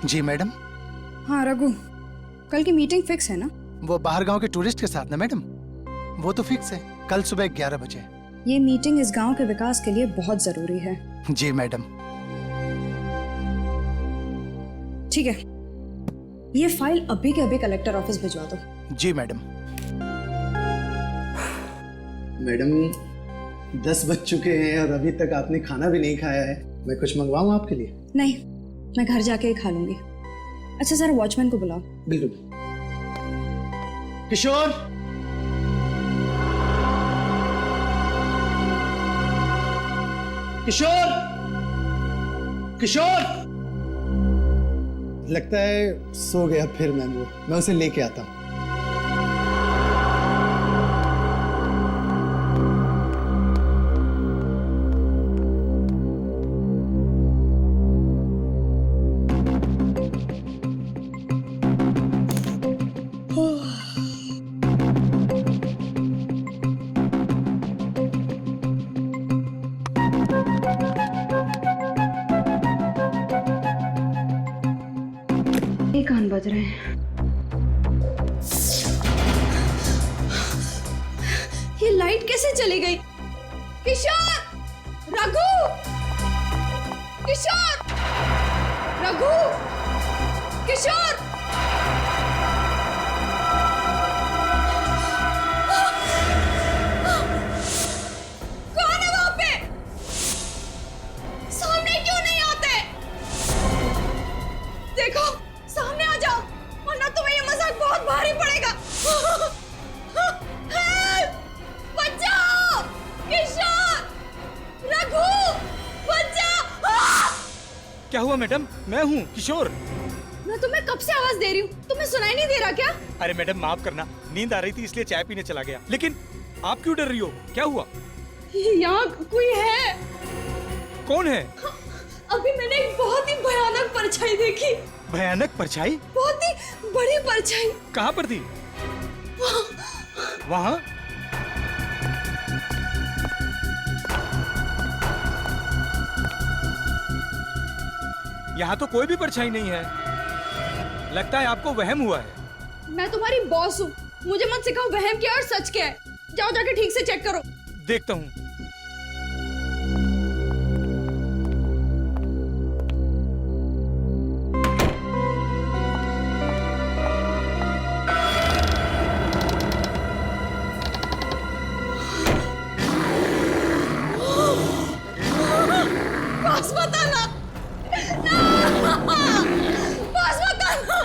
जी madam. हाँ रघु, कल की मीटिंग फिक्स है ना? वो बाहर गांव के टूरिस्ट के साथ ना मैडम, वो तो फिक्स है, कल सुबह 11 बजे। ये मीटिंग इस गांव के विकास के लिए बहुत जरूरी है। जी मैडम। ठीक है, ये फाइल अभी के अभी कलेक्टर ऑफिस भिजवा दो। जी मैडम। मैडम 10 बज चुके हैं और अभी तक आपने खाना भी नहीं खाया है। मैं कुछ मंगवाऊं आपके लिए? नहीं, मैं घर जाके ही खा लूंगी। अच्छा जरा वॉचमैन को बुलाओ। बिल्कुल। किशोर, किशोर, किशोर। लगता है सो गया फिर मैं उसे लेके आता हूँ। कान बज रहे हैं। ये लाइट कैसे चली गई? किशोर, रघु, किशोर, रघु, किशोर। कौन है वहां पे? सामने क्यों नहीं आते? देखो सामने आ जाओ, वरना तुम्हें ये मजाक बहुत भारी पड़ेगा। बचाओ! किशोर! रघु! बचाओ! क्या हुआ मैडम? मैं हूँ किशोर। मैं तुम्हें कब से आवाज दे रही हूँ, तुम्हें सुनाई नहीं दे रहा क्या? अरे मैडम माफ करना, नींद आ रही थी इसलिए चाय पीने चला गया। लेकिन आप क्यों डर रही हो? क्या हुआ? यहाँ कोई है। कौन है? अभी मैंने एक बहुत ही भयानक परछाई देखी। भयानक परछाई? बहुत ही बड़ी परछाई। कहाँ पर थी? वहाँ? यहाँ तो कोई भी परछाई नहीं है। लगता है आपको वहम हुआ है। मैं तुम्हारी बॉस हूँ, मुझे मत सिखाओ वहम क्या और सच क्या है। जाओ जाके ठीक से चेक करो। देखता हूँ। बॉस बताना, बॉस बताना,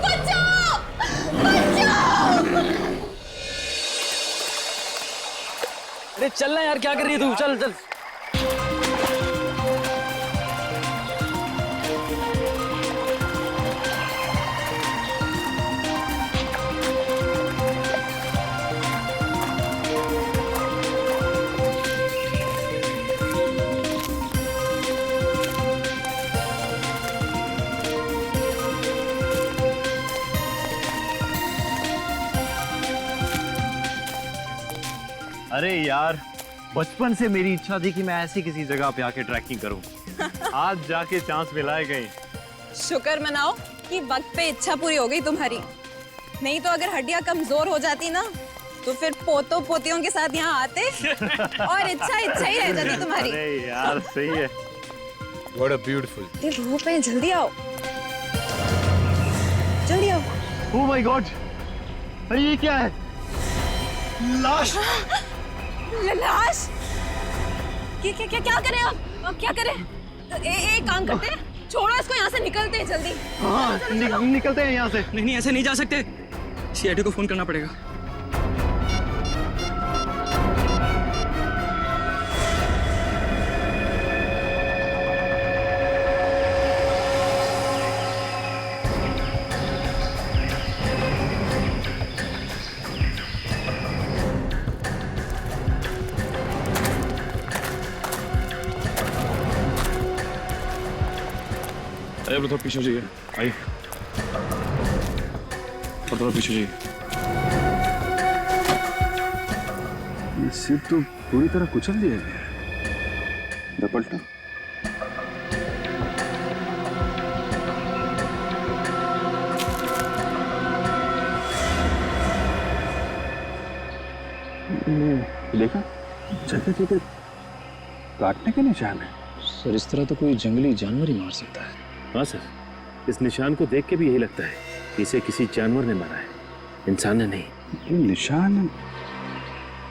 बचाओ, बचाओ। अरे चलना यार, क्या कर रही है तू? चल चल। अरे यार, बचपन से मेरी इच्छा थी कि मैं ऐसी किसी जगह पे आके ट्रैकिंग करूं। आज जाके चांस मिला है कहीं। शुक्र मनाओ कि वक्त पे इच्छा पूरी हो गई तुम्हारी। नहीं तो अगर हड्डियां कमजोर हो जाती ना, तो फिर पोतों पोतियों के साथ यहाँ आते और इच्छा इच्छा ही रह जाती तुम्हारी। अरे यार सही है। What a beautiful. ये धूप है, जल्दी आओ, जल्दी आओ। ओह माय गॉड, अरे ये क्या है? लाश। लाश? क्या करें अब क्या करें? एक काम करते हैं, छोड़ो इसको, यहाँ से निकलते हैं जल्दी। हाँ निकलते हैं यहाँ से। नहीं ऐसे नहीं जा सकते, सीआईडी को फोन करना पड़ेगा। अरे थोड़ा पीछे जाइए, आइए, थोड़ा पीछे जाइए। ये सीट तो पूरी तरह कुचल दिया गया है। पलटा। देखा जगह जगह काटने के निशान है। सर इस तरह तो कोई जंगली जानवर ही मार सकता है। हाँ सर, इस निशान को देख के भी यही लगता है कि इसे किसी जानवर ने मारा है, इंसान ने नहीं। ये निशान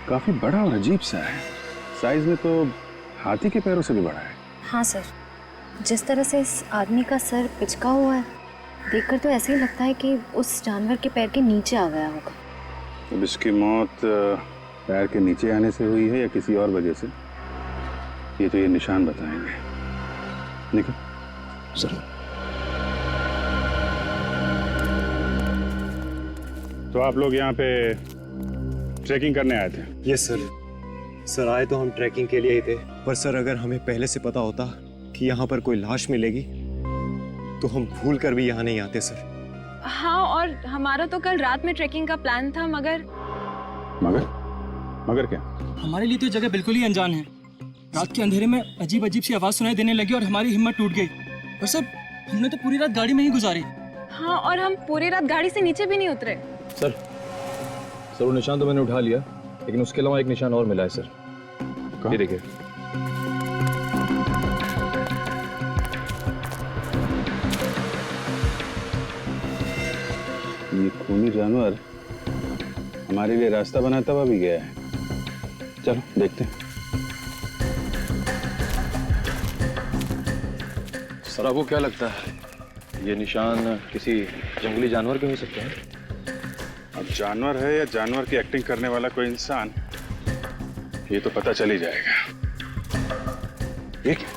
काफी बड़ा और अजीब सा है। साइज में तो हाथी के पैरों से भी बड़ा है। हाँ सर, जिस तरह से इस आदमी का सर पिचका हुआ है, देखकर तो ऐसे ही लगता है कि उस जानवर के पैर के नीचे आ गया होगा। अब इसकी मौत पैर के नीचे आने से हुई है या किसी और वजह से, ये तो ये निशान बताएंगे। निकल सर। तो आप लोग यहाँ पे ट्रैकिंग करने आए थे? Yes sir. सर आए तो हम ट्रैकिंग के लिए ही थे, पर सर अगर हमें पहले से पता होता कि यहाँ पर कोई लाश मिलेगी तो हम भूल कर भी यहाँ नहीं आते सर। हाँ, और हमारा तो कल रात में ट्रैकिंग का प्लान था, मगर क्या? हमारे लिए तो जगह बिल्कुल ही अनजान है। रात के अंधेरे में अजीब अजीब सी आवाज सुनाई देने लगी और हमारी हिम्मत टूट गई। और सब हमने तो पूरी रात गाड़ी में ही गुजारी। हाँ, और हम पूरी रात गाड़ी से नीचे भी नहीं उतरे। सर वो निशान तो मैंने उठा लिया, लेकिन उसके अलावा एक निशान और मिला है सर। ये देखिए। ये खूनी जानवर हमारे लिए रास्ता बनाता हुआ भी गया है। चलो देखते हैं। सर आपको क्या लगता है, ये निशान किसी जंगली जानवर के हो सकते हैं? अब जानवर है या जानवर की एक्टिंग करने वाला कोई इंसान, ये तो पता चल ही जाएगा। ये क्या?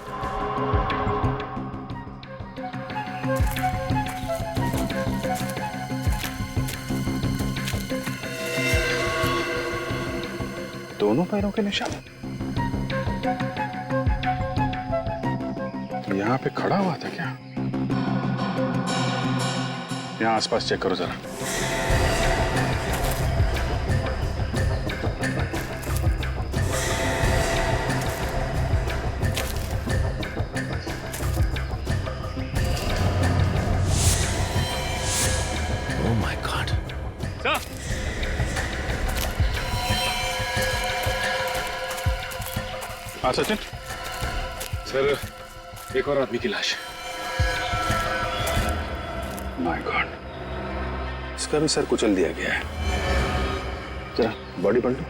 दोनों पैरों के निशान यहाँ पे खड़ा हुआ था क्या? यहाँ आसपास चेक करो जरा। Oh my God. हाँ सचिन। सर एक और आदमी की लाश। माय गॉड, इसका भी सर कुचल दिया गया है। जरा बॉडी पलटो।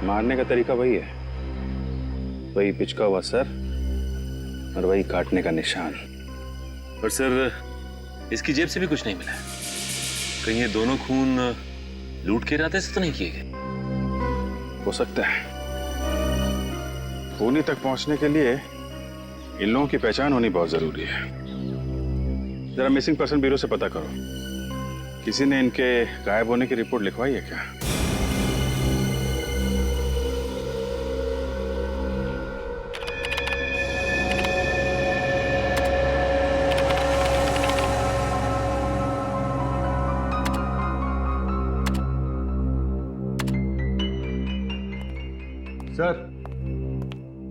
मारने का तरीका वही है, वही पिचका हुआ सर और वही काटने का निशान। पर सर इसकी जेब से भी कुछ नहीं मिला। कहीं ये दोनों खून लूट के इरादे से तो नहीं किए गए? हो सकता है। खूनी तक पहुंचने के लिए इन लोगों की पहचान होनी बहुत जरूरी है। जरा मिसिंग पर्सन ब्यूरो से पता करो, किसी ने इनके गायब होने की रिपोर्ट लिखवाई है क्या?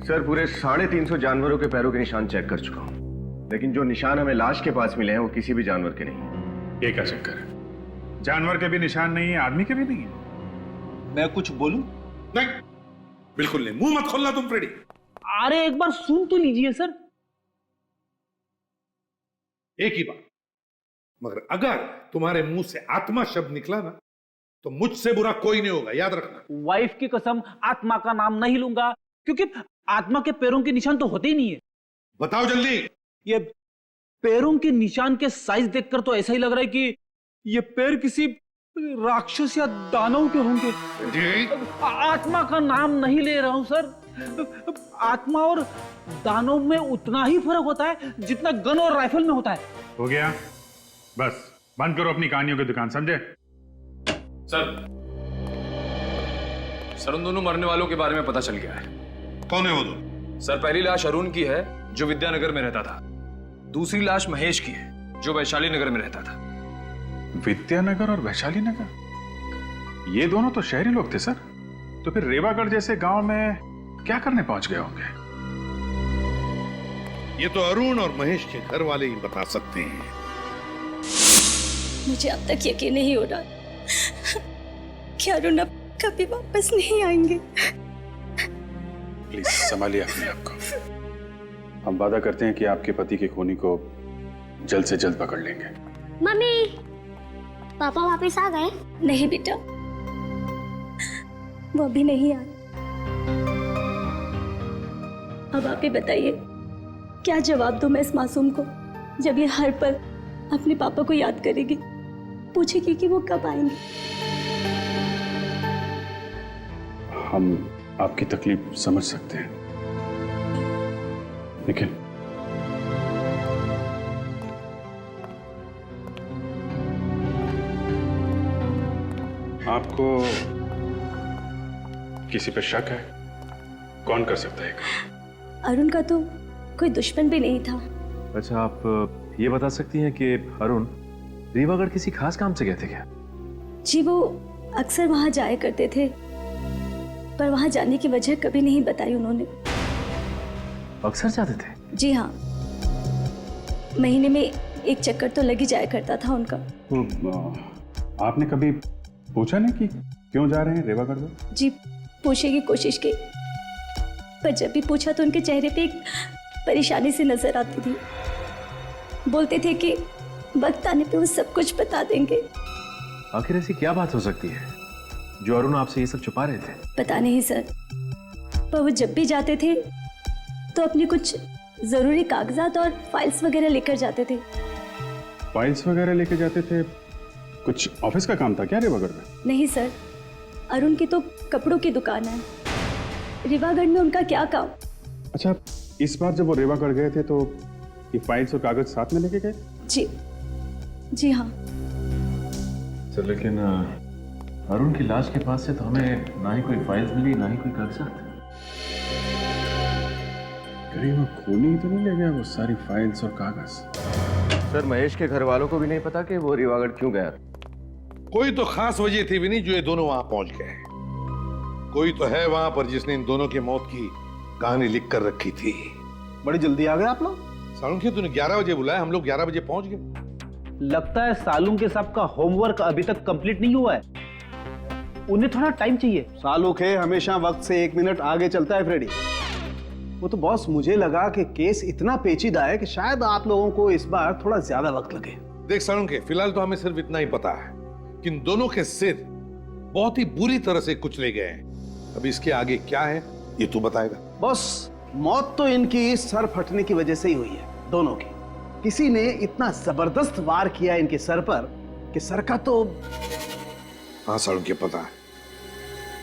सर पूरे 350 जानवरों के पैरों के निशान चेक कर चुका हूं, लेकिन जो निशान हमें लाश के पास मिले हैं वो किसी भी जानवर के नहीं। ये क्या चक्कर है? जानवर के भी निशान नहीं है, आदमी के भी नहीं है। मैं कुछ बोलूं? नहीं, बिल्कुल नहीं। मुंह मत खोलना तुम फ्रेडी। अरे एक बार सुन तो लीजिए सर। एक ही बात, मगर अगर तुम्हारे मुंह से आत्मा शब्द निकला ना तो मुझसे बुरा कोई नहीं होगा, याद रखना। वाइफ की कसम, आत्मा का नाम नहीं लूंगा, क्योंकि आत्मा के पैरों के निशान तो होते ही नहीं है। बताओ जल्दी। ये पैरों के निशान के साइज देखकर तो ऐसा ही लग रहा है कि ये पैर किसी राक्षस या दानव के होंगे। आत्मा का नाम नहीं ले रहा हूं सर। आत्मा और दानव में उतना ही फर्क होता है जितना गन और राइफल में होता है। हो गया, बस बंद करो अपनी कहानियों की दुकान, समझे? सर उन दोनों मरने वालों के बारे में पता चल गया है। कौन है वो दो? सर पहली लाश अरुण की है जो विद्यानगर में रहता था। दूसरी लाश महेश की है, जो वैशाली नगर में रहता था। विद्यानगर और वैशाली नगर, ये दोनों तो शहरी लोग थे सर। तो फिर रेवागढ़ जैसे गांव में क्या करने पहुंच गए होंगे? ये तो अरुण और महेश के घर वाले ही बता सकते हैं। मुझे अब तक यकीन नहीं हो रहा कि अरुण अब कभी वापस नहीं आएंगे। प्लीज संभालिए अपने आप को। हम वादा करते हैं कि आपके पति के खूनी को जल्द से जल्द पकड़ लेंगे। मम्मी, पापा वापस आ गए? नहीं बेटा, वो अभी नहीं आए। अब आप ही बताइए, क्या जवाब दूं मैं इस मासूम को, जब ये हर पल अपने पापा को याद करेगी, पूछेगी कि वो कब आएंगे। हम आपकी तकलीफ समझ सकते हैं, लेकिन आपको किसी पे शक है? कौन कर सकता है? अरुण का तो कोई दुश्मन भी नहीं था। अच्छा, आप ये बता सकती हैं कि अरुण रीवागढ़ किसी खास काम से गए थे क्या? जी, वो अक्सर वहां जाया करते थे, पर वहां जाने की वजह कभी नहीं बताई उन्होंने। अक्सर जाते थे? जी हाँ, महीने में एक चक्कर तो लग ही जाया करता था उनका। तो आपने कभी पूछा नहीं कि क्यों जा रहे हैं रेवागढ़ में? जी, पूछने की कोशिश की, पर जब भी पूछा तो उनके चेहरे पे एक परेशानी सी नजर आती थी। बोलते थे कि वक्त आने पे वो सब कुछ बता देंगे। आखिर ऐसी क्या बात हो सकती है जो अरुण आपसे ये सब छुपा रहे थे? पता नहीं सर, पर वो जब भी जाते थे तो अपनी कुछ जरूरी कागजात और फाइल्स वगैरह लेकर जाते थे। फाइल्स वगैरह लेके जाते थे? कुछ ऑफिस का काम था क्या रेवागढ़ में? नहीं सर, अरुण की तो कपड़ों की दुकान है, रेवागढ़ में उनका क्या काम। अच्छा, इस बार जब वो रेवागढ़ गए थे तो ये फाइल्स और कागज साथ में लेके गए? जी जी हाँ सर, लेकिन अरुण की लाश के पास से तो हमें ना ही कोई फाइल्स मिली, ना ही कोई कागजात। कहीं वो खूनी तो नहीं ले गया वो सारी फाइल्स और कागज? सर, महेश के घर वालों को भी नहीं पता कि वो रीवागढ़ क्यों गया। कोई तो खास वजह थी भी नहीं जो ये दोनों वहां पहुंच गए। कोई तो है वहां पर जिसने इन दोनों की मौत की कहानी लिख कर रखी थी। बड़ी जल्दी आ गए आप लोग। सालुंखे, तूने 11 बजे बुलाया, हम लोग 11 बजे पहुंच गए। लगता है सालुंखे साहब का होमवर्क अभी तक कंप्लीट नहीं हुआ है, उन्हें थोड़ा टाइम चाहिए। सालुखे हमेशा वक्त से 1 मिनट आगे चलता है फ्रेडी। वो तो बॉस, मुझे लगा कि केस इतना पेचीदा है कि शायद आप लोगों को इस बार थोड़ा ज्यादा वक्त लगे। देख सालुंखे, फिलहाल तो हमें सिर्फ इतना ही पता है कि इन दोनों के सिर बहुत ही बुरी तरह से कुचले गए हैं। अब इसके आगे क्या है ये तू बताएगा। बॉस, मौत तो इनकी सर फटने की वजह से ही हुई है, दोनों की। किसी ने इतना जबरदस्त वार किया इनके सर पर कि सर का तो। हाँ सालुंखे, पता है।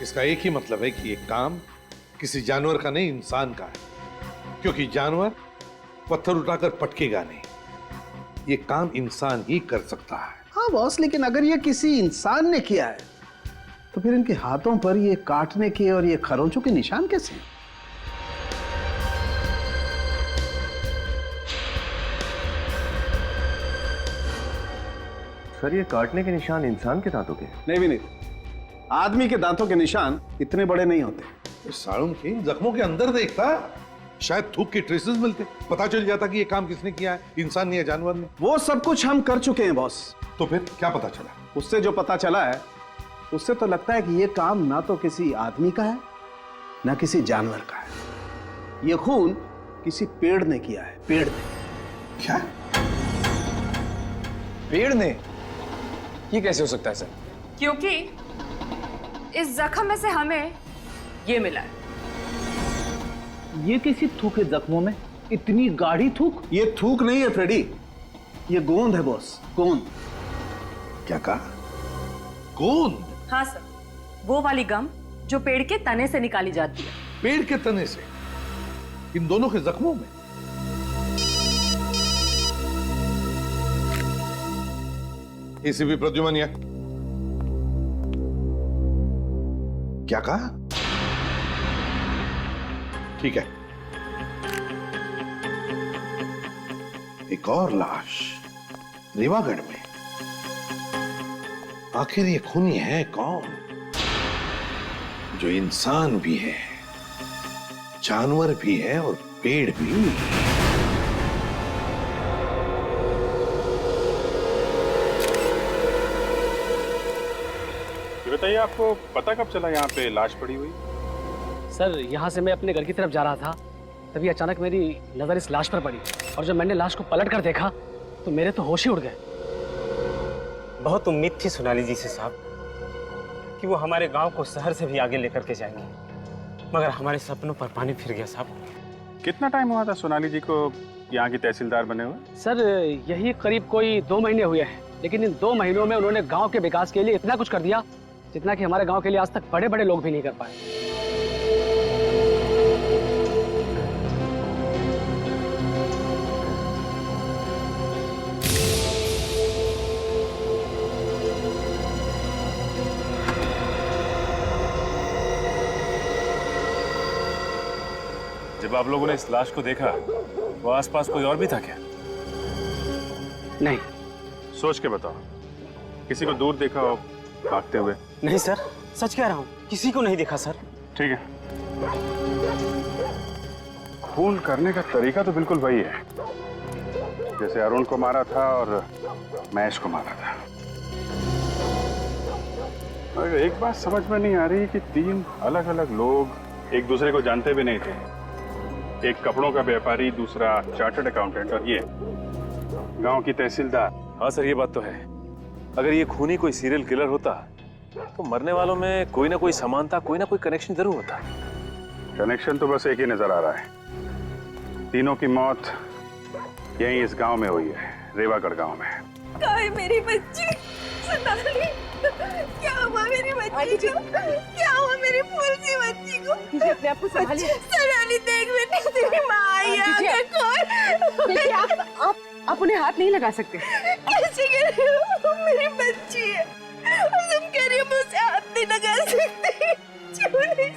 इसका एक ही मतलब है कि ये काम किसी जानवर का नहीं, इंसान का है, क्योंकि जानवर पत्थर उठाकर पटकेगा नहीं, ये काम इंसान ही कर सकता है। हाँ बॉस, लेकिन अगर ये किसी इंसान ने किया है तो फिर इनके हाथों पर ये काटने के और ये खरोंचों के निशान कैसे? सर, ये काटने के निशान इंसान के दांतों के? नहीं भी नहीं, आदमी के दांतों के निशान इतने बड़े नहीं होते। सालुंखे, जख्मों के अंदर देखता, शायद थूक के ट्रेसेस मिलते, पता चल जाता कि ये काम किसने किया है, इंसान ने या जानवर ने। वो सब कुछ हम कर चुके हैं बॉस। तो फिर क्या पता चला? उससे जो पता चला है उससे तो लगता है कि ये काम ना तो किसी आदमी का है ना किसी जानवर का है। ये खून किसी पेड़ ने किया है, पेड़ ने। क्या? पेड़ ने? ये कैसे हो सकता है सर? क्योंकि इस जख्म में से हमें ये मिला है। ये किसी थूक है जख्मों में? इतनी गाढ़ी थूक? ये थूक नहीं है फ्रेडी, ये गोंद है बॉस, गोंद। क्या कहा? गोंद? हाँ सर, वो वाली गम जो पेड़ के तने से निकाली जाती है। पेड़ के तने से इन दोनों के जख्मों में? एसीपी प्रद्युमन, क्या कहा? ठीक है, एक और लाश रीवागढ़ में। आखिर ये खूनी है कौन, जो इंसान भी है, जानवर भी है और पेड़ भी? ये बताइए, आपको पता कब चला यहाँ पे लाश पड़ी हुई? सर, यहाँ से मैं अपने घर की तरफ जा रहा था, तभी अचानक मेरी नजर इस लाश पर पड़ी, और जब मैंने लाश को पलट कर देखा तो मेरे तो होश ही उड़ गए। बहुत उम्मीद थी सोनाली जी से साहब कि वो हमारे गांव को शहर से भी आगे लेकर के जाएंगे, मगर हमारे सपनों पर पानी फिर गया साहब। कितना टाइम हुआ था सोनाली जी को यहाँ की तहसीलदार बने हुए? सर, यही करीब कोई 2 महीने हुए हैं, लेकिन इन 2 महीनों में उन्होंने गांव के विकास के लिए इतना कुछ कर दिया जितना कि हमारे गांव के लिए आज तक बड़े बड़े लोग भी नहीं कर पाए। जब आप लोगों ने इस लाश को देखा, वो आसपास कोई और भी था क्या? नहीं। सोच के बताओ, किसी को दूर देखा हो भागते हुए? नहीं सर, सच कह रहा हूँ, किसी को नहीं देखा सर। ठीक है, खून करने का तरीका तो बिल्कुल वही है जैसे अरुण को मारा था और महेश को मारा था। और एक बात समझ में नहीं आ रही कि 3 अलग अलग लोग एक दूसरे को जानते भी नहीं थे। एक कपड़ों का व्यापारी, दूसरा चार्टर्ड अकाउंटेंट और ये गांव की तहसीलदार। हाँ सर, ये बात तो है। अगर ये खूनी कोई सीरियल किलर होता तो मरने वालों में कोई ना कोई समानता, कोई ना कोई कनेक्शन जरूर होता। कनेक्शन तो बस एक ही नजर आ रहा है, तीनों की मौत यहीं इस गांव में हुई है, रेवागढ़ गांव में। कहाँ है मेरी बच्ची सोनाली? क्या हुआ मेरी बच्ची को? क्या हुआ मेरी फूल सी बच्ची को? अपने आप को संभालिए। सोनाली, देख बेटा, तेरी माँ आई है। देखिए, आप उन्हें हाथ नहीं लगा सकते। कैसे कह रही हो? मेरी बच्ची है और तुम कह रही हो मैं उसे हाथ नहीं लगा सकती? छोड़ी सी।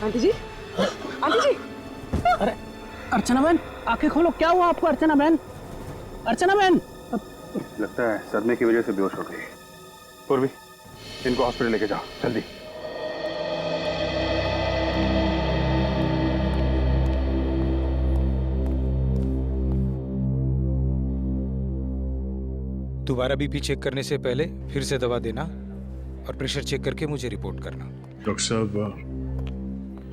आंटी जी, आंटी जी। अरे अर्चना बहन, आंखें खोलो, क्या हुआ आपको? अर्चना बहन, अर्चना बहन। लगता है सदमे की वजह से बेहोश हो गई। पूर्वी, इनको हॉस्पिटल लेके जाओ जल्दी। दोबारा बीपी चेक करने से पहले फिर से दवा देना और प्रेशर चेक करके मुझे रिपोर्ट करना। डॉक्टर साहब,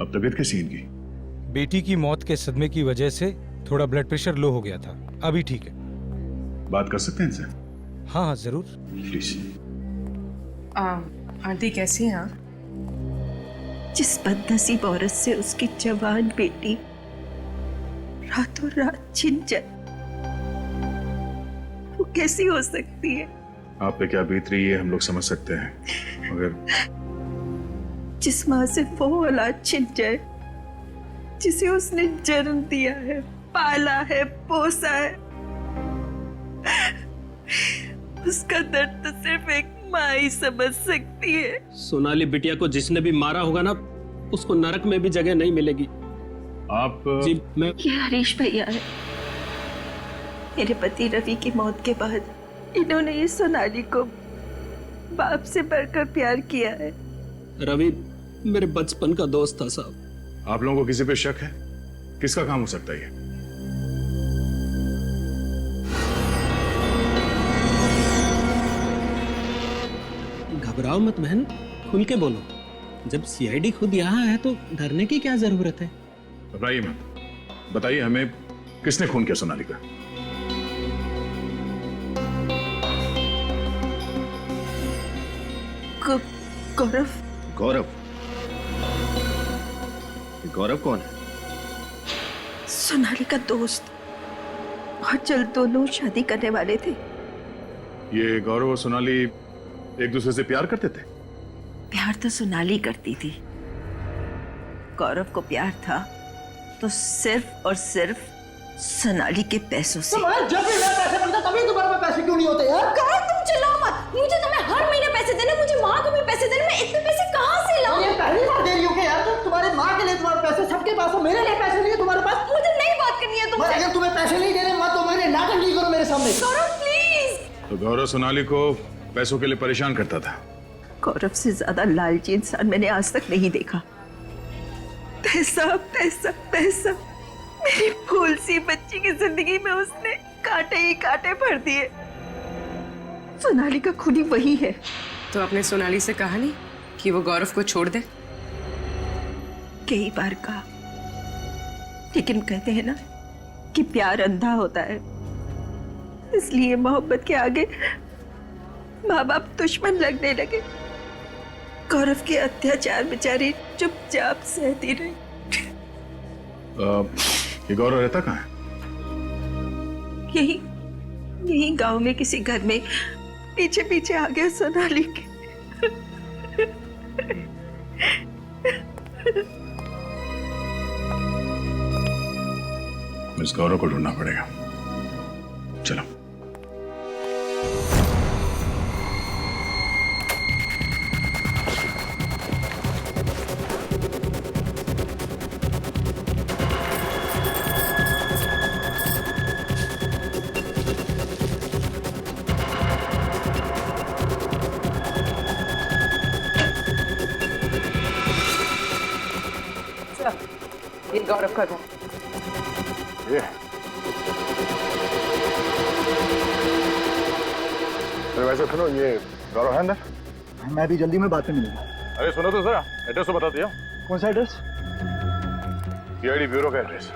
अब तबीयत कैसी है इनकी? बेटी की मौत के सदमे की वजह से थोड़ा ब्लड प्रेशर लो हो गया था, अभी ठीक है। बात कर सकते हैं इनसे? हाँ हाँ जरूर। प्लीज। आंटी कैसी हैं आप? जिस बदनसीब औरत से उसकी जवान बेटी रातों रात छिन जाए, वो कैसी हो सकती है? आप पे क्या बीत रही है हम लोग समझ सकते हैं, मगर जिस माँ से वो औलाद छिन जाए जिसे उसने जन्म दिया है, पाला है, पोसा है, उसका दर्द तो सिर्फ एक माँ ही समझ सकती है। सोनाली बिटिया को जिसने भी मारा होगा ना, उसको नरक में भी जगह नहीं मिलेगी। आप जी, मैं ये हरीश भैया है। मेरे पति रवि की मौत के बाद इन्होंने ये सोनाली को बाप से बढ़कर प्यार किया है। रवि मेरे बचपन का दोस्त था साहब। आप लोगों को किसी पे शक है? किसका काम हो सकता है ये? घबराओ मत बहन, खुल के बोलो। जब सीआईडी खुद यहाँ है तो डरने की क्या जरूरत है? घबराइए मत, बताइए हमें किसने खून किया सोनाली का? गौरव। गौरव? गौरव कौन है? सोनाली का दोस्त, और जल्द दोनों शादी करने वाले थे। ये गौरव और सोनाली एक दूसरे से प्यार करते थे? प्यार तो सोनाली करती थी, गौरव को प्यार था तो सिर्फ और सिर्फ सोनाली के पैसों से। जब भी मैं पैसे बनता तभी तुम्हारे पास पैसे क्यों नहीं होते यार? कहाँ तुम चिल्लाओ मत, मुझे तुम्हें हर महीने पैसे देने, मुझे माँ को भी पैसे देने, मैं इतने पैसे कहाँ से लाऊं? ये पहली बार दे रही हो कि यार तुम तुम्हारे माँ के लिए तुम्हारे पैसे, सबके पास हो, मेरे लिए पैसे नहीं है तुम्हारे पास। मुझे नहीं बात करनी है तुमसे। अगर तुम्हें गौरव प्लीज। तो गौरव सोनाली को पैसों के लिए परेशान करता था। गौरव से ज्यादा लालची इंसान मैंने आज तक नहीं देखा। पैसा पैसा पैसा, मेरी फूल सी बच्ची की जिंदगी में उसने कांटे ही कांटे भर दिए। सोनाली का खूनी वही है। तो आपने सोनाली से कहा नहीं कि वो गौरव को छोड़ दे? कई बार कहा, लेकिन कहते हैं ना कि प्यार अंधा होता है, इसलिए मोहब्बत के आगे माँ बाप दुश्मन लगने लगे। गौरव के अत्याचार बेचारी चुपचाप सहती रही। ये गौरव रहता कहाँ है? यही गांव में किसी घर में पीछे पीछे आ गया सोनाली के। इस गौरव को ढूंढना पड़ेगा। चलो। ये गौरव का घर। अरे वैसे सुनो, ये गौरव है अंदर? मैं भी जल्दी में बात में मिलूंगा। अरे सुनो तो जरा, एड्रेस तो बता दिया। कौन सा एड्रेस? सीआईडी ब्यूरो का एड्रेस।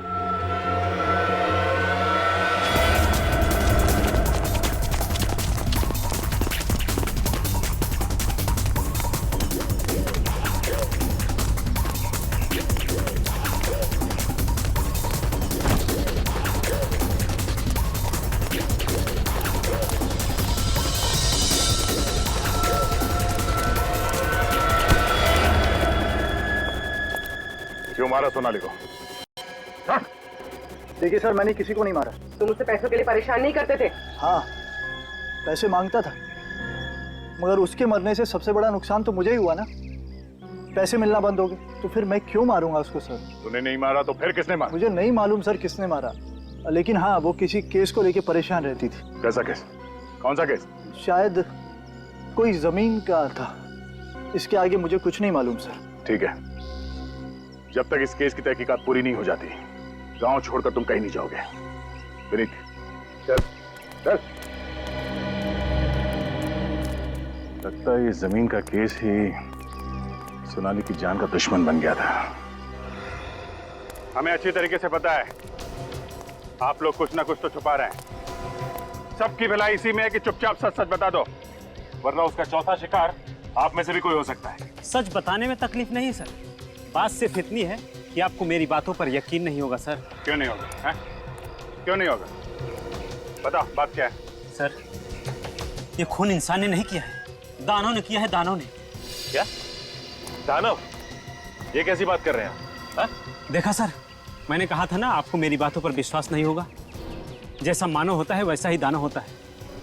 क्यों मारा सोनाली को? देखिए सर, मैंने किसी को नहीं मारा। तुम मुझसे पैसों के लिए परेशान नहीं करते थे? हाँ, पैसे मांगता था, मगर उसके मरने से सबसे बड़ा नुकसान तो मुझे ही हुआ ना। पैसे मिलना बंद हो गए तो फिर मैं क्यों मारूंगा उसको सर? तूने नहीं मारा तो फिर किसने मारा? मुझे नहीं मालूम सर किसने मारा, लेकिन हाँ, वो किसी केस को लेके परेशान रहती थी। कैसा केस? कौन सा केस? शायद कोई जमीन का था। इसके आगे मुझे कुछ नहीं मालूम सर। ठीक है, जब तक इस केस की तहकीकात पूरी नहीं हो जाती, गांव छोड़कर तुम कहीं नहीं जाओगे। विनीत, चल चल। लगता है ये जमीन का केस ही सोनाली की जान का दुश्मन बन गया था। हमें अच्छी तरीके से पता है आप लोग कुछ ना कुछ तो छुपा रहे हैं। सबकी भलाई इसी में है कि चुपचाप सच सच बता दो, वरना उसका चौथा शिकार आप में से भी कोई हो सकता है। सच बताने में तकलीफ नहीं सर, बात सिर्फ इतनी है कि आपको मेरी बातों पर यकीन नहीं होगा सर। क्यों नहीं होगा? क्यों नहीं होगा? बताओ, बात क्या है? सर, ये खून इंसान ने नहीं किया है, दानव ने किया है। दानव ने। क्या? दानव? ये कैसी बात कर रहे हैं आप? देखा सर, मैंने कहा था ना आपको मेरी बातों पर विश्वास नहीं होगा। जैसा मानव होता है वैसा ही दानव होता है,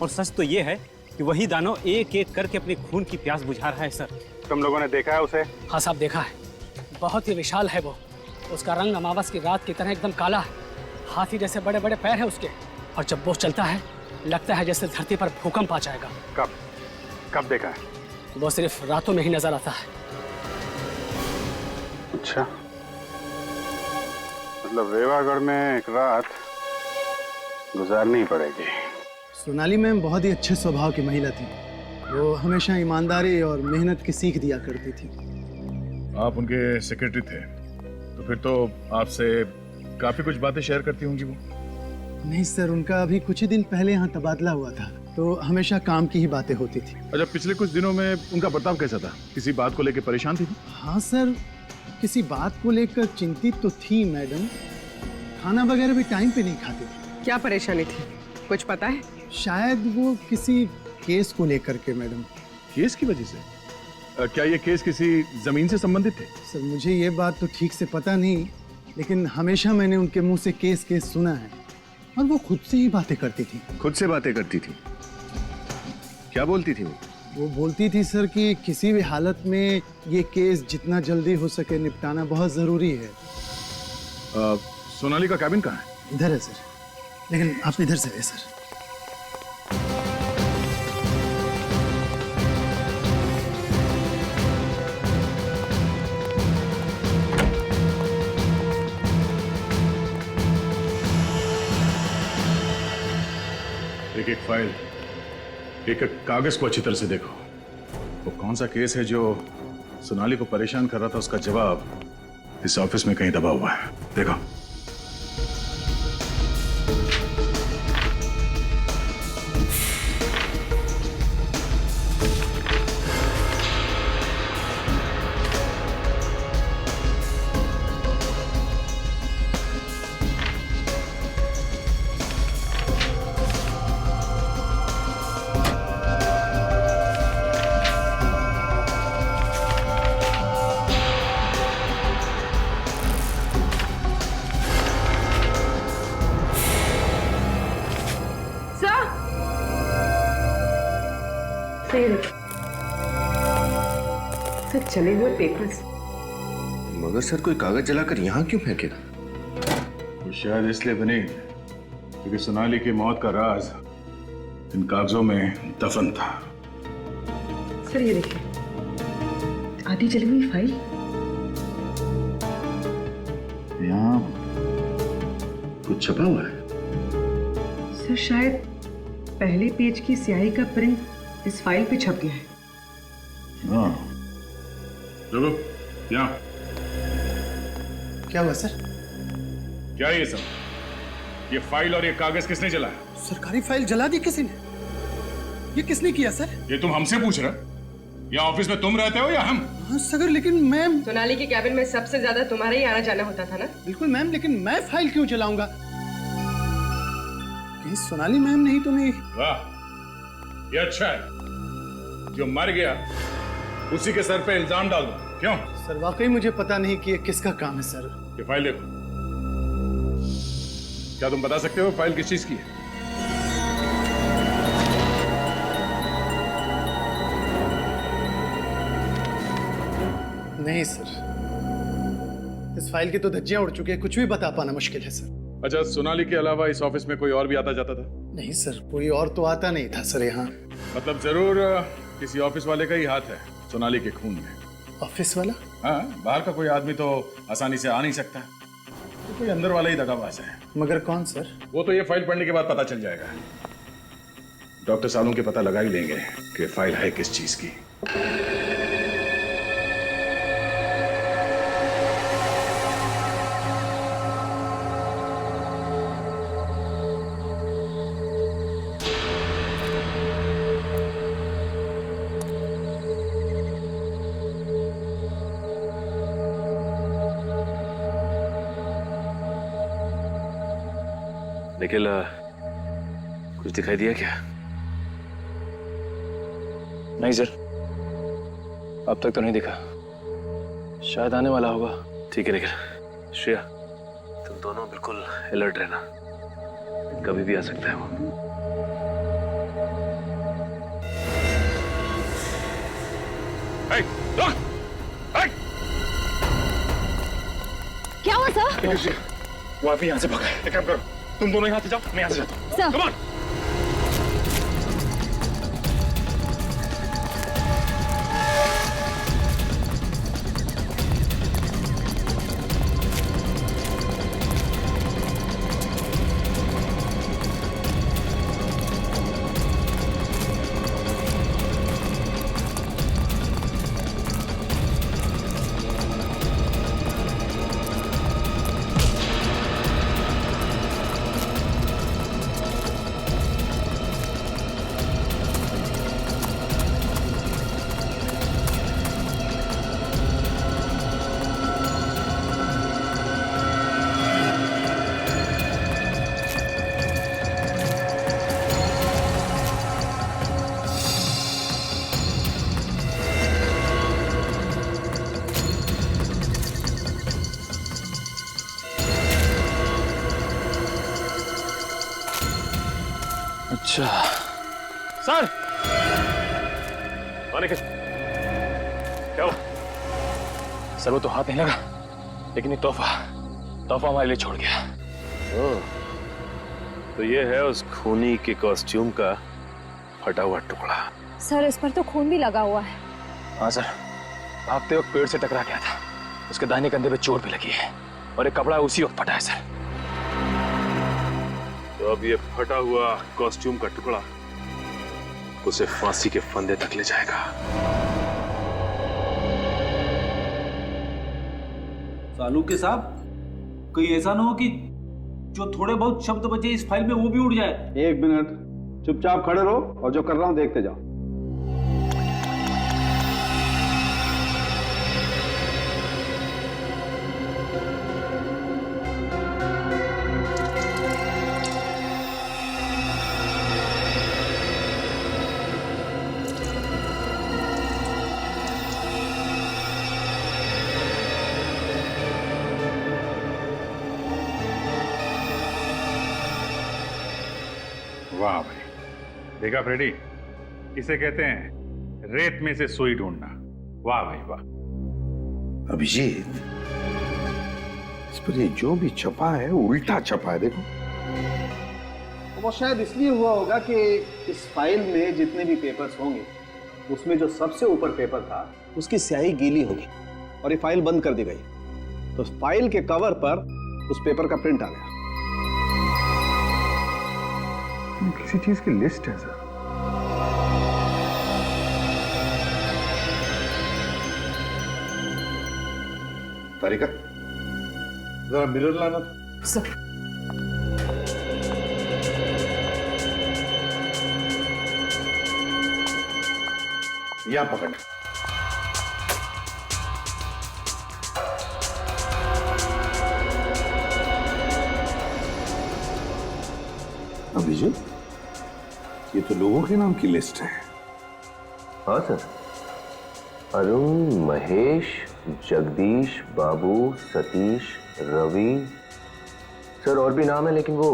और सच तो ये है कि वही दानव एक एक करके अपने खून की प्यास बुझा रहा है सर। तुम लोगों ने देखा है उसे? हाँ साहब, देखा है। बहुत ही विशाल है वो। उसका रंग अमावस की रात की तरह एकदम काला है। हाथी जैसे बड़े बड़े पैर है उसके, और जब वो चलता है लगता है जैसे धरती पर भूकंप आ जाएगा। कब देखा है? वो सिर्फ रातों में ही नजर आता है। अच्छा, मतलब रेवागढ़ में एक रात गुजारनी पड़ेगी। सोनाली मैम बहुत ही अच्छे स्वभाव की महिला थी। वो हमेशा ईमानदारी और मेहनत की सीख दिया करती थी। आप उनके सेक्रेटरी थे, तो फिर तो आपसे काफी कुछ बातें शेयर करती होंगी वो? नहीं सर, उनका अभी कुछ ही दिन पहले यहाँ तबादला हुआ था, तो हमेशा काम की ही बातें होती थी। अच्छा, पिछले कुछ दिनों में उनका बर्ताव कैसा था? किसी बात को लेकर परेशान थी? हाँ सर, किसी बात को लेकर चिंतित तो थी मैडम। खाना वगैरह भी टाइम पे नहीं खाती थी। क्या परेशानी थी, कुछ पता है? शायद वो किसी केस को लेकर के मैडम। केस की वजह से? क्या ये केस किसी जमीन से संबंधित थे? सर, मुझे ये बात तो ठीक से पता नहीं, लेकिन हमेशा मैंने उनके मुंह से केस सुना है, और वो खुद से ही बातें करती थी। खुद से बातें करती थी? क्या बोलती थी वो? वो बोलती थी सर कि किसी भी हालत में ये केस जितना जल्दी हो सके निपटाना बहुत जरूरी है। सोनाली का कैबिन कहाँ है? इधर है सर, लेकिन आप इधर से है सर। एक एक फाइल, एक एक कागज को अच्छी तरह से देखो। वो कौन सा केस है जो सोनाली को परेशान कर रहा था, उसका जवाब इस ऑफिस में कहीं दबा हुआ है। देखो। सर चले हुए पेपर्स। मगर सर कोई कागज जलाकर यहाँ क्यों फेंकेगा? वो शायद इसलिए बनी क्योंकि सोनाली की मौत का राज इन कागजों में दफन था। सर ये देखिए, आधी जली हुई फाइल। यहाँ कुछ छपा हुआ है। सर शायद पहले पेज की स्याही का प्रिंट इस फाइल पे छप गया है। हाँ, रुको, यहाँ। क्या हुआ सर? क्या ये सब? ये फाइल और ये कागज किसने जलाया? सरकारी फाइल जला दी किसी ने? ये किसने किया सर? ये तुम हमसे पूछ रहे? या ऑफिस में तुम रहते हो या हम? हाँ सर, लेकिन मैम। सोनाली के कैबिन में सबसे ज्यादा तुम्हारा ही आना जाना होता था ना? बिल्कुल मैम, लेकिन मैं फाइल क्यों जलाऊंगा? कहीं सोनाली मैम नहीं तो नहीं? वाह, ये अच्छा है। जो मर गया उसी के सर पे इल्जाम डाल दो। क्यों? सर वाकई मुझे पता नहीं कि ये किसका काम है सर। ये फाइल देखो। क्या तुम बता सकते हो फाइल किस चीज की है? नहीं सर, इस फाइल की तो धज्जियां उड़ चुकी है, कुछ भी बता पाना मुश्किल है सर। अच्छा, सोनाली के अलावा इस ऑफिस में कोई और भी आता जाता था? नहीं सर, कोई और तो आता नहीं था सर यहाँ। मतलब जरूर किसी ऑफिस वाले का ही हाथ है सोनाली के खून में। ऑफिस वाला? हाँ, बाहर का कोई आदमी तो आसानी से आ नहीं सकता, तो कोई अंदर वाला ही दगाबाज है। मगर कौन सर? वो तो ये फाइल पढ़ने के बाद पता चल जाएगा। डॉक्टर सालों के पता लगा ही लेंगे कि फाइल है किस चीज की। निखिल, कुछ दिखाई दिया क्या? नहीं सर, अब तक तो नहीं दिखा। शायद आने वाला होगा। ठीक है निखिल। श्रेया, तुम दोनों बिल्कुल अलर्ट रहना, कभी भी आ सकता है वो। क्या हुआ सर? वो आप यहाँ से भागा। एक काम करो, तुम दोनों यहाँ से जाओ, मैं यहाँ से जाता हूँ। सर। Come on! अच्छा सर। निखिल, क्या हुआ? सर वो तो हाथ नहीं लगा, लेकिन ये तोहफा हमारे लिए छोड़ गया। ओह, तो ये है उस खूनी के कॉस्ट्यूम का फटा हुआ टुकड़ा। सर इस पर तो खून भी लगा हुआ है। हाँ सर, भागते वक्त पेड़ से टकरा गया था, उसके दाहिने कंधे पे चोट भी लगी है और एक कपड़ा उसी वक्त फटा है सर। तो अब ये फटा हुआ कॉस्ट्यूम का टुकड़ा उसे फांसी के फंदे तक ले जाएगा। सालूके साहब, कहीं ऐसा ना हो कि जो थोड़े बहुत शब्द बचे इस फाइल में वो भी उड़ जाए। एक मिनट, चुपचाप खड़े रहो और जो कर रहा हूं देखते जाओ। वाह भाई, देखा फ्रेडी, इसे कहते हैं रेत में से सुई ढूंढना। वाह भाई वाह। अभिजीत, इस पर ये जो भी छपा है उल्टा छपा है, देखो। वो शायद इसलिए हुआ होगा कि इस फाइल में जितने भी पेपर्स होंगे उसमें जो सबसे ऊपर पेपर था उसकी स्याही गीली होगी और ये फाइल बंद कर दी गई, तो फाइल के कवर पर उस पेपर का प्रिंट आ गया। किसी चीज की लिस्ट है सर। तारिका, जरा मिरर लाना था। सर। यहां पकड़। अभिजीत, ये तो लोगों के नाम की लिस्ट है। हाँ सर, अरुण, महेश, जगदीश, बाबू, सतीश, रवि। सर और भी नाम है लेकिन वो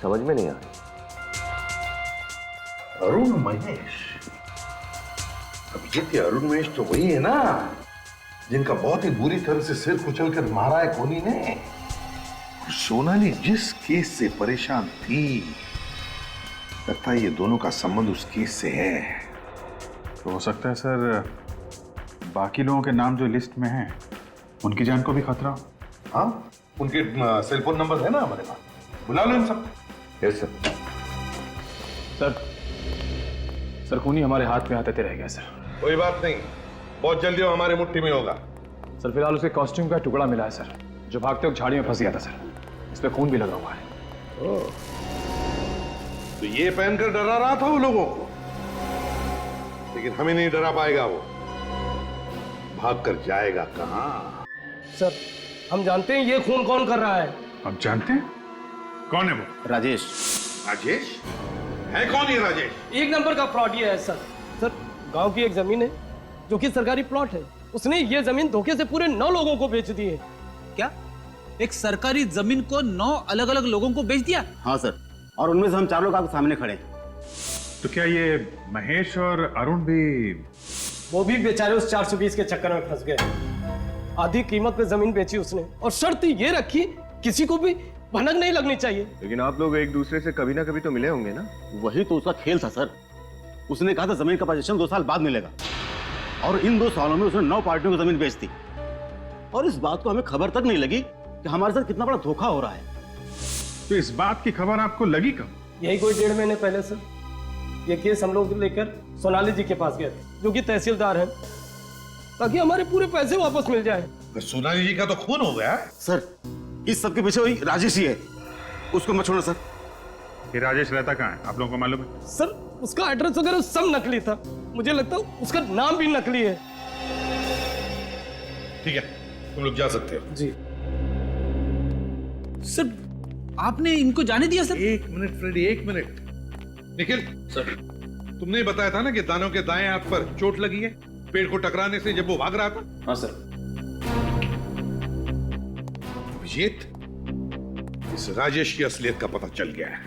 समझ में नहीं आ रहे। अरुण महेश, अभिजीत, ये अरुण महेश तो वही है ना जिनका बहुत ही बुरी तरह से सिर कुचलकर मारा है कोनी ने। सोनाली जिस केस से परेशान थी, लगता है ये दोनों का संबंध उस केस से है। तो हो सकता है सर बाकी लोगों के नाम जो लिस्ट में हैं उनकी जान को भी खतरा हो। हाँ, उनके सेल फोन नंबर है ना हमारे पास, बुला लो इन सब। Yes sir. सर खूनी हमारे हाथ में आते रह गया सर। कोई बात नहीं, बहुत जल्दी वो हमारे मुट्ठी में होगा। सर फिलहाल उसके कॉस्ट्यूम का टुकड़ा मिला है सर, जो भागते वक्त झाड़ी में फंस गया था सर। इस पे खून भी लगा हुआ है। तो ये पहनकर डरा रहा था वो लोगों को, लेकिन हमें नहीं डरा पाएगा वो। भागकर जाएगा कहां? सर, हम जानते हैं ये खून कौन कर रहा है। अब जानते हैं कौन है वो? राजेश। राजेश है? कौन है राजेश? एक नंबर का फ्रॉड ये है सर। सर, गांव की एक जमीन है जो कि सरकारी प्लॉट है, उसने ये जमीन धोखे से पूरे 9 लोगों को बेच दी है। क्या एक सरकारी जमीन को 9 अलग अलग लोगों को बेच दिया? हाँ सर, और उनमें से हम 4 लोग आपके सामने खड़े हैं। तो क्या ये महेश और अरुण भी? वो भी बेचारे उस 420 के चक्कर में फंस गए। आधी कीमत पे जमीन बेची उसने और शर्त ये रखी किसी को भी भनक नहीं लगनी चाहिए। लेकिन आप लोग एक दूसरे से कभी ना कभी तो मिले होंगे ना? वही तो उसका खेल था सर। उसने कहा था जमीन का पोजीशन 2 साल बाद मिलेगा, और इन 2 सालों में उसने 9 पार्टियों को जमीन बेच दी, और इस बात को हमें खबर तक नहीं लगी कि हमारे साथ कितना बड़ा धोखा हो रहा है। तो इस बात की खबर आपको लगी कब? यही कोई 1.5 महीने पहले सर। ये केस हम लोग लेकर सोनाली जी के पास गए थे, जो कि तहसीलदार हैं, ताकि हमारे पूरे पैसे वापस मिल जाए। सोनाली जी का तो खून हो गया सर। इस सब के पीछे वही राजेश ही है, उसको मत छोड़ना सर। ये राजेश रहता कहाँ है, आप लोगों को मालूम है? सर, उसका एड्रेस वगैरह सब नकली था। मुझे लगता है उसका नाम भी नकली है। ठीक है, तुम लोग जा सकते हो। जी सर, आपने इनको जाने दिया sir? 1 minute Freddy, 1 minute. Nikhil sir, तुमने बताया था ना कि दानव के दाएं हाथ पर चोट लगी है पेड़ को टकराने से जब वो भाग रहा था। हाँ सर। अभिजीत, इस राजेश की असलियत का पता चल गया है।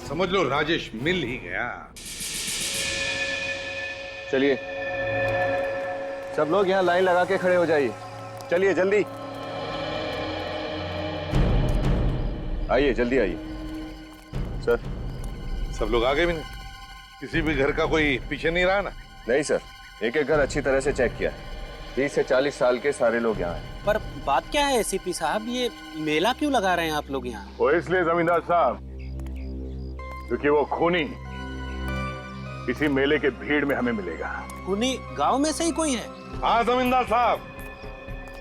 समझ लो राजेश मिल ही गया। चलिए सब लोग यहाँ लाइन लगा के खड़े हो जाइए। चलिए जल्दी आइए, जल्दी आइए। सर, सब लोग आ गए भी नहीं? किसी भी घर का कोई पीछे नहीं रहा ना? नहीं सर, एक एक घर अच्छी तरह से चेक किया। 30 से 40 साल के सारे लोग यहाँ हैं। पर बात क्या है एसीपी साहब, ये मेला क्यों लगा रहे हैं आप लोग यहाँ? वो इसलिए जमींदार साहब क्योंकि वो खूनी इसी मेले के भीड़ में हमें मिलेगा। खूनी गांव में से ही कोई है? हाँ जमींदार साहब,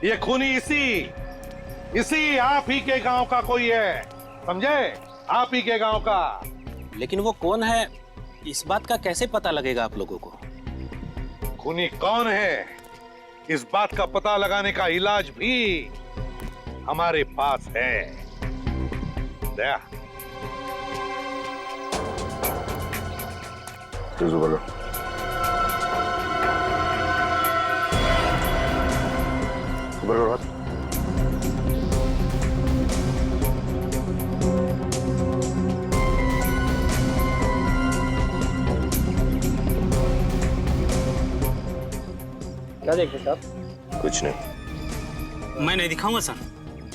ये खूनी इसी आप ही के गांव का कोई है, समझे? आप ही के गांव का। लेकिन वो कौन है, इस बात का कैसे पता लगेगा आप लोगों को? खूनी कौन है, इस बात का पता लगाने का इलाज भी हमारे पास है। दया, बोलो। बोलो। क्या देखते साहब? कुछ नहीं। मैं नहीं दिखाऊंगा सर।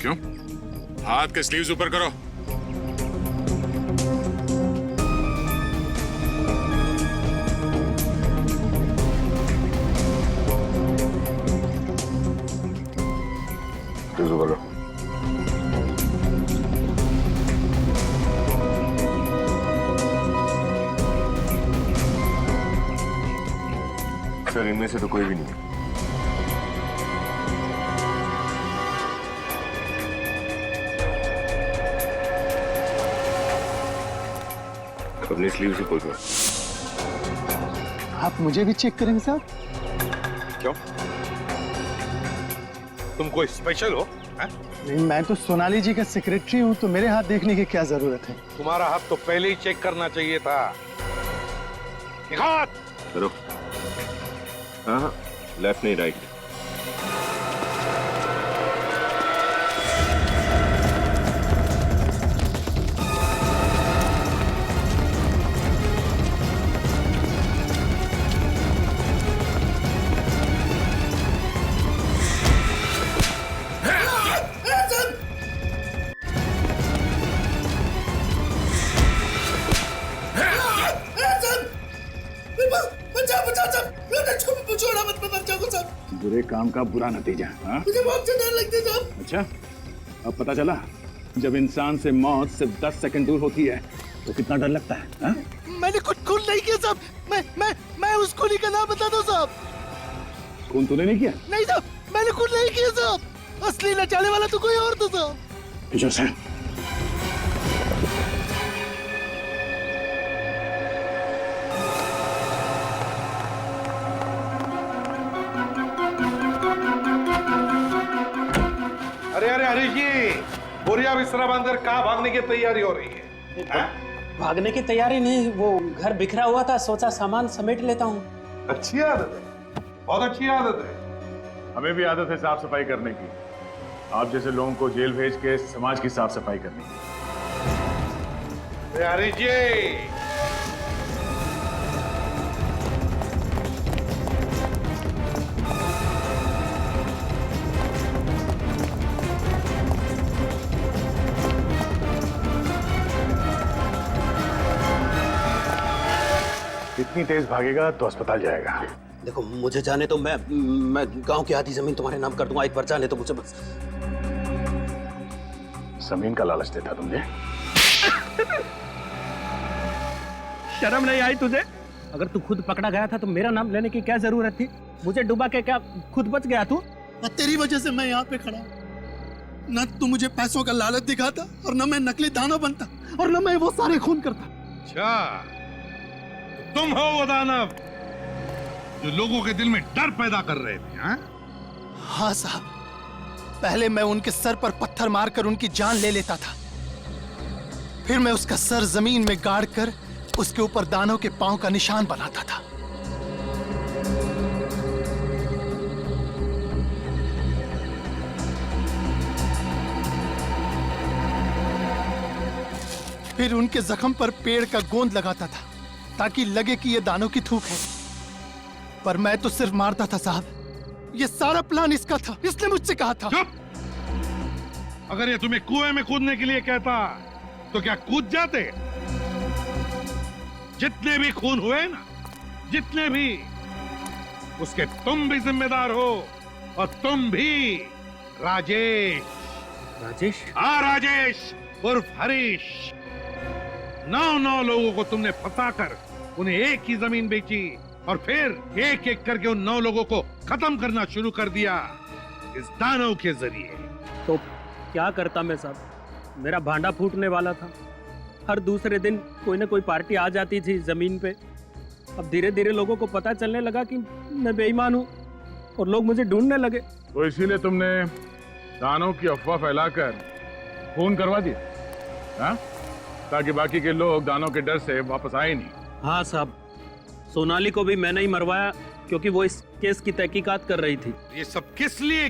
क्यों? हाथ के स्लीव्स ऊपर करो। बोलो। सर, इनमें से तो कोई भी नहीं है। अपने स्लीव से खोलो। आप मुझे भी चेक करेंगे साहब? क्यों? तुम कोई स्पेशल हो? नहीं, मैं तो सोनाली जी का सेक्रेटरी हूँ, तो मेरे हाथ देखने की क्या जरूरत है? तुम्हारा हाथ तो पहले ही चेक करना चाहिए था। हाथ करो। हाँ, लेफ्ट नहीं राइट। बुरे काम का बुरा नतीजा। हाँ? मुझे बहुत डर लगता है साहब। अच्छा, अब पता चला जब इंसान से मौत सिर्फ 10 सेकंड दूर होती है तो कितना डर लगता है। हाँ? मैंने कुछ खून नहीं किया साहब। मैं उस खूनी का नाम बता दो साहब। खून तूने नहीं किया? नहीं साहब, मैंने खून नहीं किया साहब। असली नचाने वाला तो कोई और था साहब। किशोर सर, अरे हरीश जी, बोरिया बिस्तरा बांधकर कहाँ भागने की तैयारी हो रही है? भागने की तैयारी नहीं, वो घर बिखरा हुआ था, सोचा सामान समेट लेता हूँ। अच्छी आदत है, बहुत अच्छी आदत है। हमें भी आदत है साफ सफाई करने की। आप जैसे लोगों को जेल भेज के समाज की साफ सफाई करने की। हरीश जी, इतनी तेज भागेगा तो अस्पताल जाएगा। देखो, मुझे जाने तो मैं गांव की आधी जमीन तुम्हारे नाम कर दूंगा, एक बार जाने तो मुझे बस। जमीन का लालच देता तुमने? शर्म नहीं आई तुझे? अगर तू खुद पकड़ा गया था तो मेरा नाम लेने की क्या जरूरत थी? मुझे डुबा के क्या खुद बच गया तू? तेरी वजह से मैं यहाँ पे खड़ा हूँ। न तू मुझे पैसों का लालच दिखाता और न मैं नकली दानव बनता और न मैं वो सारे खून करता। अच्छा, तुम हो वो दानव जो लोगों के दिल में डर पैदा कर रहे थे? हाँ साहब, पहले मैं उनके सर पर पत्थर मारकर उनकी जान ले लेता था, फिर मैं उसका सर जमीन में गाड़ कर उसके ऊपर दानव के पांव का निशान बनाता था। फिर उनके जख्म पर पेड़ का गोंद लगाता था ताकि लगे कि यह दानव की थूक है, पर मैं तो सिर्फ मारता था साहब। यह सारा प्लान इसका था, इसने मुझसे कहा था। अगर ये तुम्हें कुएं में कूदने के लिए कहता तो क्या कूद जाते? जितने भी खून हुए ना, जितने भी, उसके तुम भी जिम्मेदार हो, और तुम भी राजेश। राजेश? हाँ, राजेश उर्फ हरीश। 9 लोगों को तुमने फंसाकर उन्हें एक ही जमीन बेची और फिर एक एक करके उन 9 लोगों को खत्म करना शुरू कर दिया इस दानव के जरिए। तो क्या करता मैं साहब, मेरा भांडा फूटने वाला था। हर दूसरे दिन कोई ना कोई पार्टी आ जाती थी जमीन पे। अब धीरे धीरे लोगों को पता चलने लगा कि मैं बेईमान हूँ और लोग मुझे ढूंढने लगे। तो इसीलिए तुमने दानों की अफवाह फैलाकर खून करवा दिया, हाँ? ताकि बाकी के लोग दानों के डर से वापस आए नहीं। हाँ साहब, सोनाली को भी मैंने ही मरवाया क्योंकि वो इस केस की तहकीकात कर रही थी। ये सब किस लिए